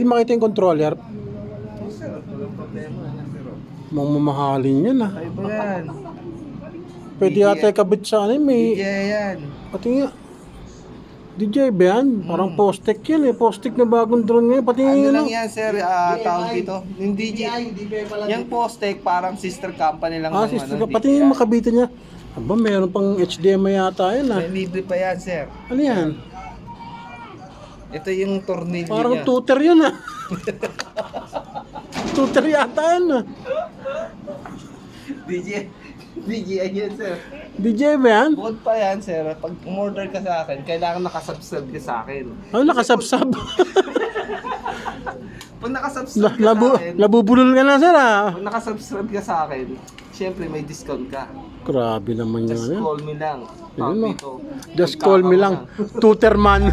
Hindi makita yung controller. Sir, walang problema. Mamahalin yan ah. Ay ba yan? Pwede yata ikabit sa ano, may... DJ yan. Pati nga. DJ ba yan? Parang Postek yan eh. Postek na bagong drone ngayon. Pati Ano yun lang yan, sir? Tawag dito. Yung DJ. Yung Postek, parang sister company lang. Ah, ng sister ano, ka. Pati yung makabitan niya. Aba, meron pang HDMI yata yan ah. May libre pa yan, sir. Ano yan? Ito yung tornilyo Parang niya. tutor yun ah. Tutor yata yan ah. DJ yan, sir. DJ ba yan? Bukod pa yan, sir. Pag umorder ka sa akin, kailangan nakasubscribe ka sa akin. Ano, nakasabsab? Pag nakasubscribe ka sa akin, Labubulol ka na sir ah. pag nakasubscribe ka sa akin, syempre may discount ka. Grabe naman yun. Just call me lang. Yun, no? Dito. Just call me lang. Tutor man.